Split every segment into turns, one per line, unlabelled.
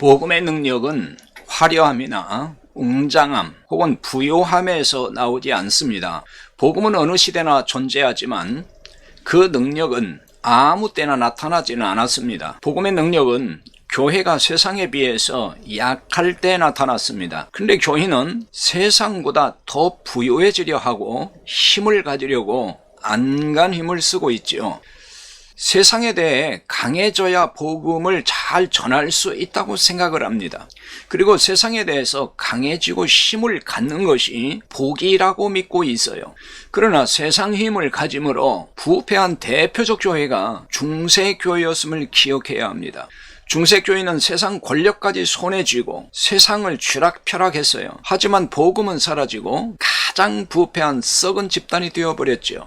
복음의 능력은 화려함이나 웅장함 혹은 부요함에서 나오지 않습니다. 복음은 어느 시대나 존재하지만 그 능력은 아무 때나 나타나지는 않았습니다. 복음의 능력은 교회가 세상에 비해서 약할 때 나타났습니다. 그런데 교회는 세상보다 더 부요해지려 하고 힘을 가지려고 안간 힘을 쓰고 있지요. 세상에 대해 강해져야 복음을 잘 전할 수 있다고 생각을 합니다. 그리고 세상에 대해서 강해지고 힘을 갖는 것이 복이라고 믿고 있어요. 그러나 세상 힘을 가짐으로 부패한 대표적 교회가 중세교회였음을 기억해야 합니다. 중세교회는 세상 권력까지 손에 쥐고 세상을 쥐락펴락했어요. 하지만 복음은 사라지고 가장 부패한 썩은 집단이 되어버렸죠.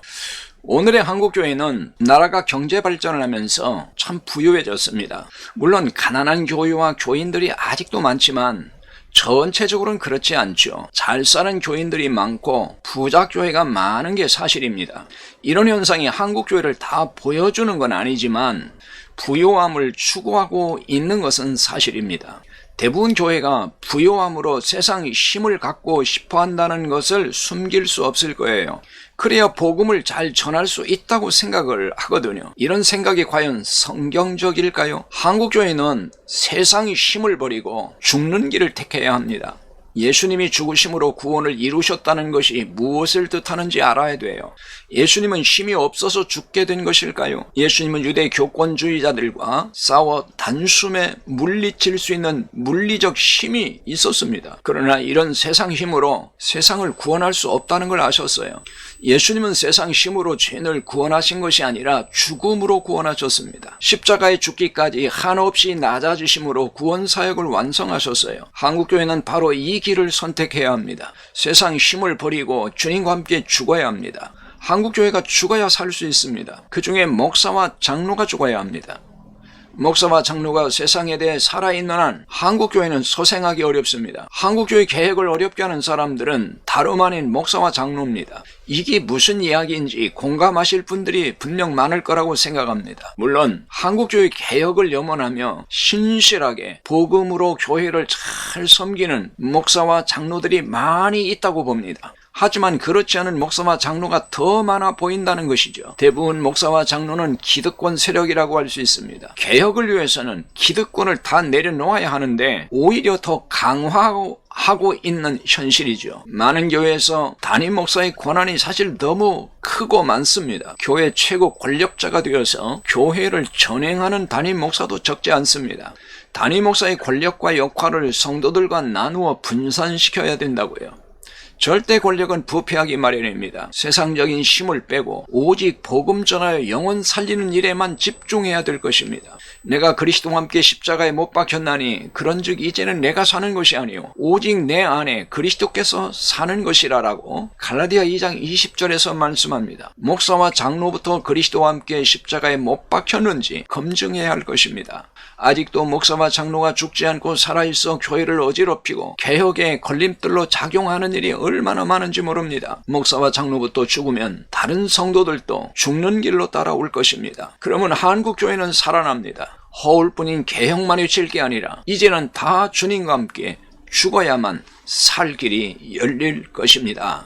오늘의 한국교회는 나라가 경제 발전을 하면서 참 부유해졌습니다. 물론 가난한 교회와 교인들이 아직도 많지만 전체적으로는 그렇지 않죠. 잘 사는 교인들이 많고 부자 교회가 많은 게 사실입니다. 이런 현상이 한국교회를 다 보여주는 건 아니지만 부요함을 추구하고 있는 것은 사실입니다. 대부분 교회가 부요함으로 세상의 힘을 갖고 싶어 한다는 것을 숨길 수 없을 거예요. 그래야 복음을 잘 전할 수 있다고 생각을 하거든요. 이런 생각이 과연 성경적일까요? 한국교회는 세상의 힘을 버리고 죽는 길을 택해야 합니다. 예수님이 죽으심으로 구원을 이루셨다는 것이 무엇을 뜻하는지 알아야 돼요. 예수님은 힘이 없어서 죽게 된 것일까요? 예수님은 유대 교권주의자들과 싸워 단숨에 물리칠 수 있는 물리적 힘이 있었습니다. 그러나 이런 세상 힘으로 세상을 구원할 수 없다는 걸 아셨어요. 예수님은 세상 힘으로 죄인을 구원하신 것이 아니라 죽음으로 구원하셨습니다. 십자가에 죽기까지 한없이 낮아지심으로 구원사역을 완성하셨어요. 한국교회는 바로 이 길을 선택해야 합니다. 세상 힘을 버리고 주님과 함께 죽어야 합니다. 한국교회가 죽어야 살 수 있습니다. 그 중에 목사와 장로가 죽어야 합니다. 목사와 장로가 세상에 대해 살아있는 한 한국교회는 소생하기 어렵습니다. 한국교회 개혁을 어렵게 하는 사람들은 다름 아닌 목사와 장로입니다. 이게 무슨 이야기인지 공감하실 분들이 분명 많을 거라고 생각합니다. 물론 한국교회 개혁을 염원하며 신실하게 복음으로 교회를 잘 섬기는 목사와 장로들이 많이 있다고 봅니다. 하지만 그렇지 않은 목사와 장로가 더 많아 보인다는 것이죠. 대부분 목사와 장로는 기득권 세력이라고 할 수 있습니다. 개혁을 위해서는 기득권을 다 내려놓아야 하는데 오히려 더 강화하고 있는 현실이죠. 많은 교회에서 담임 목사의 권한이 사실 너무 크고 많습니다. 교회 최고 권력자가 되어서 교회를 전행하는 담임 목사도 적지 않습니다. 담임 목사의 권력과 역할을 성도들과 나누어 분산시켜야 된다고요. 절대 권력은 부패하기 마련입니다. 세상적인 힘을 빼고 오직 복음 전하여 영혼 살리는 일에만 집중해야 될 것입니다. 내가 그리스도와 함께 십자가에 못 박혔나니 그런즉 이제는 내가 사는 것이 아니요 오직 내 안에 그리스도께서 사는 것이라라고 갈라디아 2장 20절에서 말씀합니다. 목사와 장로부터 그리스도와 함께 십자가에 못 박혔는지 검증해야 할 것입니다. 아직도 목사와 장로가 죽지 않고 살아있어 교회를 어지럽히고 개혁의 걸림돌로 작용하는 일이 얼마나 많은지 모릅니다. 목사와 장로부터 죽으면 다른 성도들도 죽는 길로 따라올 것입니다. 그러면 한국교회는 살아납니다. 허울뿐인 개혁만 외칠 게 아니라 이제는 다 주님과 함께 죽어야만 살 길이 열릴 것입니다.